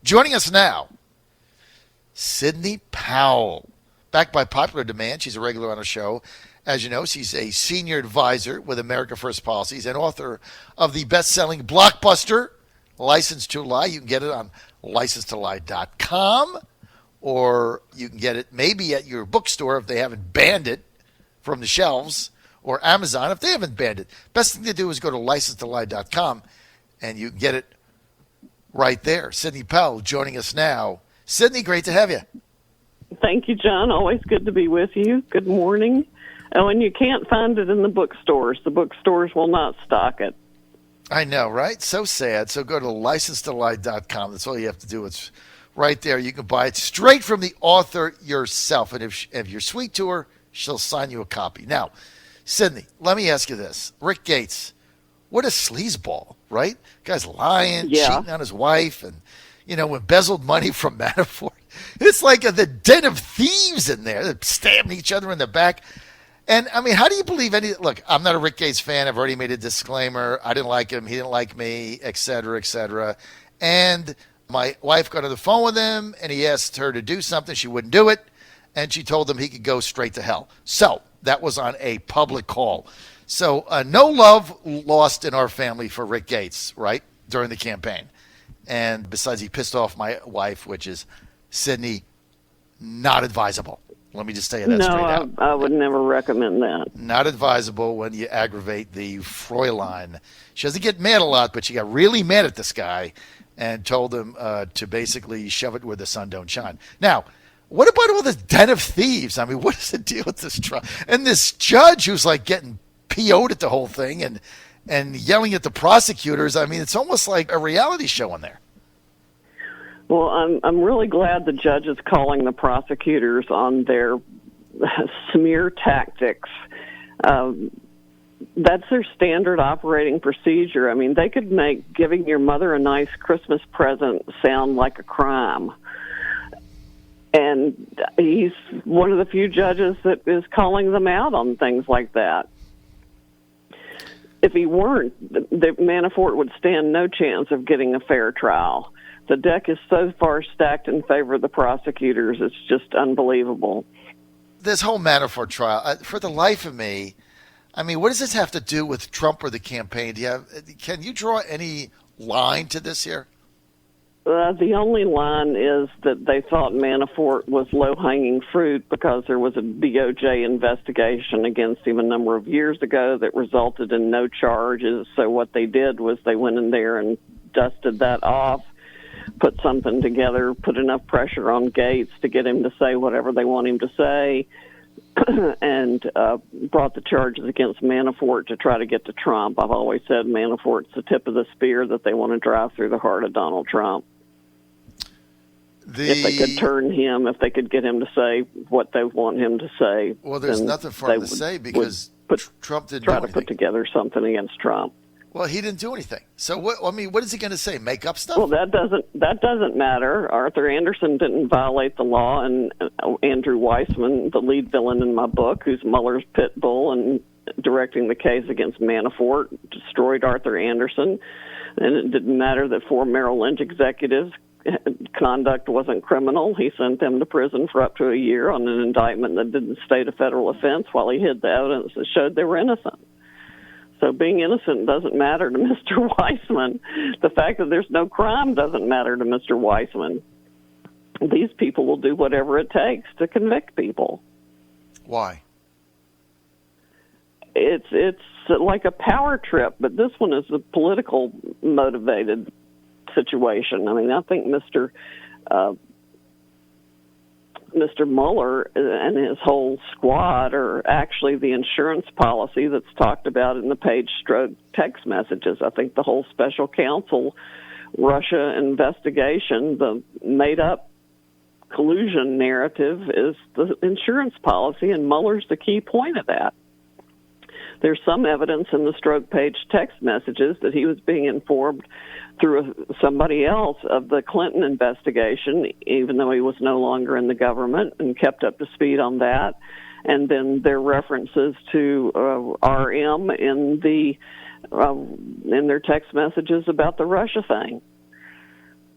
Joining us now, Sidney Powell. Backed by popular demand, she's a regular on our show. As you know, she's a senior advisor with America First Policies and author of the best-selling blockbuster, License to Lie. You can get it on licensetolie.com, or you can get it maybe at your bookstore if they haven't banned it from the shelves, or Amazon if they haven't banned it. Best thing to do is go to licensetolie.com, and you can get it right there. Sidney Powell joining us now. Sidney, great to have you. Thank you, John. Always good to be with you. Good morning. Oh, and you can't find it in the bookstores. The bookstores will not stock it. I know, right? So sad. So go to licensetolie.com. That's all you have to do. It's right there. You can buy it straight from the author yourself. And if you're sweet to her, she'll sign you a copy. Now, Sidney, let me ask you this. Rick Gates, what a sleazeball, right? Guy's lying, cheating on his wife, and, embezzled money from Manafort. It's like the den of thieves in there. They're stabbing each other in the back. And, how do you believe look, I'm not a Rick Gates fan. I've already made a disclaimer. I didn't like him. He didn't like me, et cetera, et cetera. And my wife got on the phone with him, and he asked her to do something. She wouldn't do it, and she told him he could go straight to hell. So that was on a public call. So no love lost in our family for Rick Gates, right, during the campaign. And besides, he pissed off my wife, which is, Sidney, not advisable. Let me just tell you that straight out. No, I would never recommend that. Not advisable when you aggravate the Fräulein. She doesn't get mad a lot, but she got really mad at this guy and told him to basically shove it where the sun don't shine. Now, what about all this den of thieves? What is the deal with this trial? And this judge who's like getting PO'd at the whole thing and yelling at the prosecutors. It's almost like a reality show in there. Well, I'm really glad the judge is calling the prosecutors on their smear tactics. That's their standard operating procedure. They could make giving your mother a nice Christmas present sound like a crime. And he's one of the few judges that is calling them out on things like that. If he weren't, the Manafort would stand no chance of getting a fair trial. The deck is so far stacked in favor of the prosecutors, it's just unbelievable. This whole Manafort trial, for the life of me, what does this have to do with Trump or the campaign? Can you draw any line to this here? The only line is that they thought Manafort was low-hanging fruit because there was a DOJ investigation against him a number of years ago that resulted in no charges. So what they did was they went in there and dusted that off, put something together, put enough pressure on Gates to get him to say whatever they want him to say, and brought the charges against Manafort to try to get to Trump. I've always said Manafort's the tip of the spear that they want to drive through the heart of Donald Trump. If they could turn him, if they could get him to say what they want him to say. Well, there's nothing for him to say because Trump didn't try to put together something against Trump. Well, he didn't do anything. So what is he going to say? Make up stuff? Well, that doesn't matter. Arthur Anderson didn't violate the law, and Andrew Weissman, the lead villain in my book, who's Mueller's pit bull and directing the case against Manafort, destroyed Arthur Anderson. And it didn't matter that 4 Merrill Lynch executives' conduct wasn't criminal. He sent them to prison for up to a year on an indictment that didn't state a federal offense while he hid the evidence that showed they were innocent. So being innocent doesn't matter to Mr. Weissman. The fact that there's no crime doesn't matter to Mr. Weissman. These people will do whatever it takes to convict people. Why? It's like a power trip, but this one is a political motivated situation. I think Mr. Mueller and his whole squad are actually the insurance policy that's talked about in the Page-Strzok text messages. I think the whole special counsel Russia investigation, the made-up collusion narrative, is the insurance policy, and Mueller's the key point of that. There's some evidence in the Strzok Page text messages that he was being informed through somebody else of the Clinton investigation, even though he was no longer in the government, and kept up to speed on that. And then there are references to RM in their text messages about the Russia thing.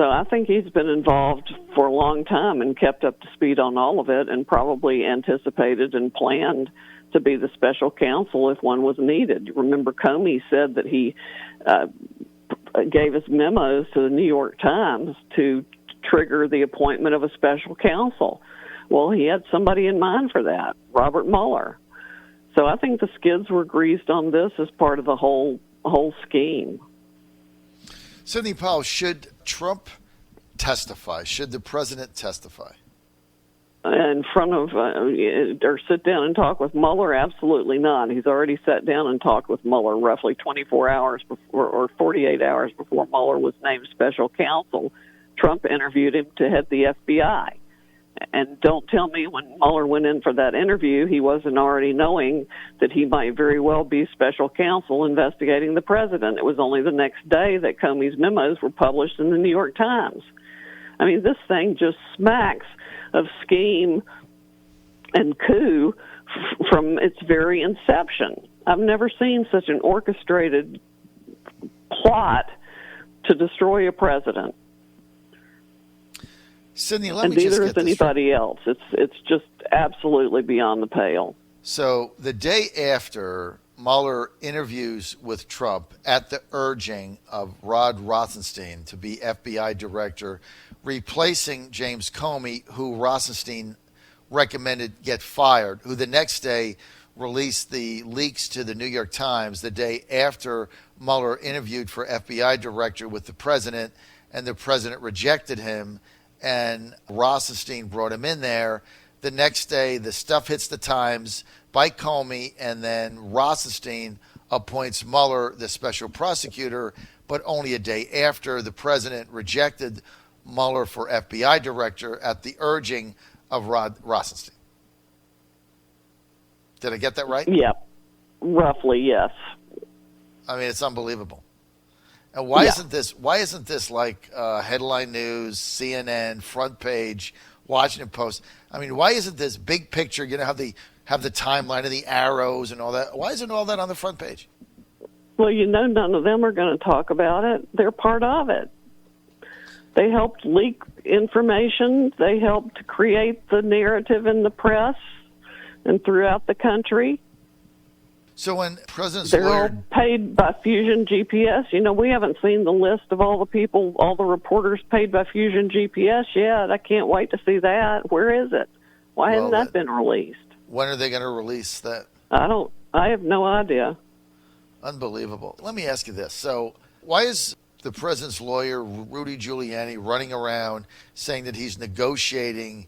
So I think he's been involved for a long time and kept up to speed on all of it, and probably anticipated and planned to be the special counsel if one was needed. Remember, Comey said that he gave his memos to the New York Times to trigger the appointment of a special counsel. Well, he had somebody in mind for that, Robert Mueller. So I think the skids were greased on this as part of the whole scheme. Sidney Powell, should Trump testify? Should the president testify? In front of, or sit down and talk with Mueller? Absolutely not. He's already sat down and talked with Mueller roughly 24 hours before, or 48 hours before Mueller was named special counsel. Trump interviewed him to head the FBI. And don't tell me when Mueller went in for that interview, he wasn't already knowing that he might very well be special counsel investigating the president. It was only the next day that Comey's memos were published in the New York Times. I mean, this thing just smacks of scheme and coup from its very inception. I've never seen such an orchestrated plot to destroy a president. Sidney, let and me just neither get is this anybody else. It's just absolutely beyond the pale. So the day after Mueller interviews with Trump at the urging of Rod Rosenstein to be FBI director, replacing James Comey, who Rosenstein recommended get fired, who the next day released the leaks to the New York Times the day after Mueller interviewed for FBI director with the president, and the president rejected him, and Rosenstein brought him in there. The next day, the stuff hits the Times by Comey, and then Rosenstein appoints Mueller the special prosecutor, but only a day after the president rejected Mueller for FBI director at the urging of Rod Rosenstein. Did I get that right? Yep. Roughly, yes. I mean, it's unbelievable. And why isn't this like headline news, CNN, front page, Washington Post? I mean, why isn't this big picture, you know, how they have the timeline of the arrows and all that? Why isn't all that on the front page? Well, you know, none of them are going to talk about it. They're part of it. They helped leak information. They helped create the narrative in the press and throughout the country. So when President's They're lawyer... all paid by Fusion GPS. You know, we haven't seen the list of all the people, all the reporters paid by Fusion GPS yet. I can't wait to see that. Where is it? Why hasn't that been released? When are they going to release that? I have no idea. Unbelievable. Let me ask you this. So why is the president's lawyer, Rudy Giuliani, running around saying that he's negotiating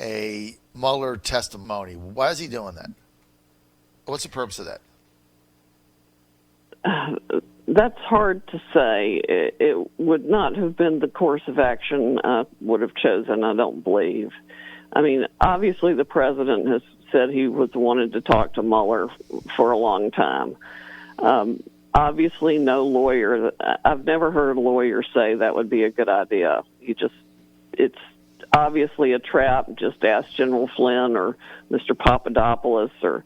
a Mueller testimony? Why is he doing that? What's the purpose of that? That's hard to say. It would not have been the course of action I would have chosen, I don't believe. I mean, obviously the president has said he wanted to talk to Mueller for a long time. Obviously no lawyer, I've never heard a lawyer say that would be a good idea. It's obviously a trap. Just ask General Flynn or Mr. Papadopoulos or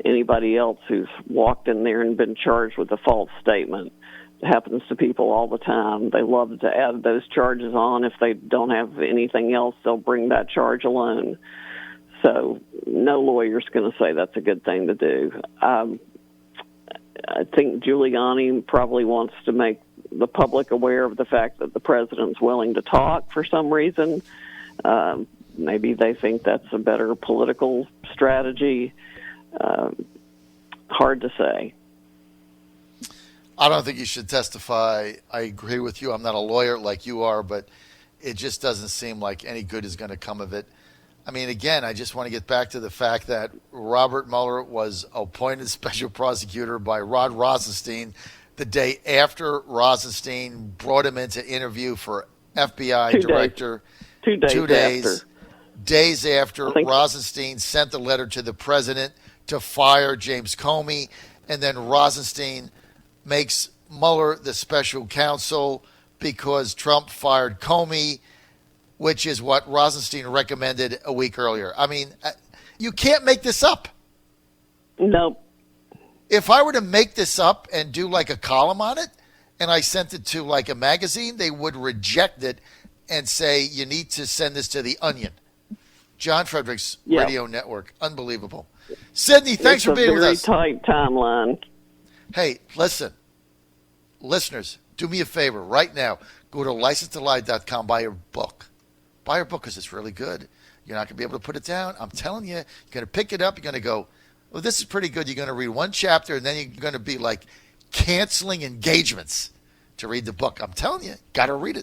anybody else who's walked in there and been charged with a false statement. It happens to people all the time. They love to add those charges on. If they don't have anything else, they'll bring that charge alone. So no lawyer's going to say that's a good thing to do. I think Giuliani probably wants to make the public aware of the fact that the president's willing to talk for some reason. Maybe they think that's a better political strategy. Hard to say. I don't think you should testify. I agree with you. I'm not a lawyer like you are, but it just doesn't seem like any good is going to come of it. I mean, again, I just want to get back to the fact that Robert Mueller was appointed special prosecutor by Rod Rosenstein the day after Rosenstein brought him in to interview for FBI director. 2 days. 2 days. After. Days after Rosenstein sent a letter to the president to fire James Comey, and then Rosenstein makes Mueller the special counsel because Trump fired Comey, which is what Rosenstein recommended a week earlier. I mean, you can't make this up. No. If I were to make this up and do like a column on it, and I sent it to like a magazine, they would reject it and say you need to send this to the Onion. John Fredericks Yep. Radio Network. Unbelievable. Sidney, thanks for being with us. It's a very tight timeline. Hey, listen. Listeners, do me a favor right now. Go to license2lie.com, buy your book. Buy your book because it's really good. You're not going to be able to put it down. I'm telling you, you're going to pick it up. You're going to go, well, this is pretty good. You're going to read one chapter, and then you're going to be like canceling engagements to read the book. I'm telling you, got to read it.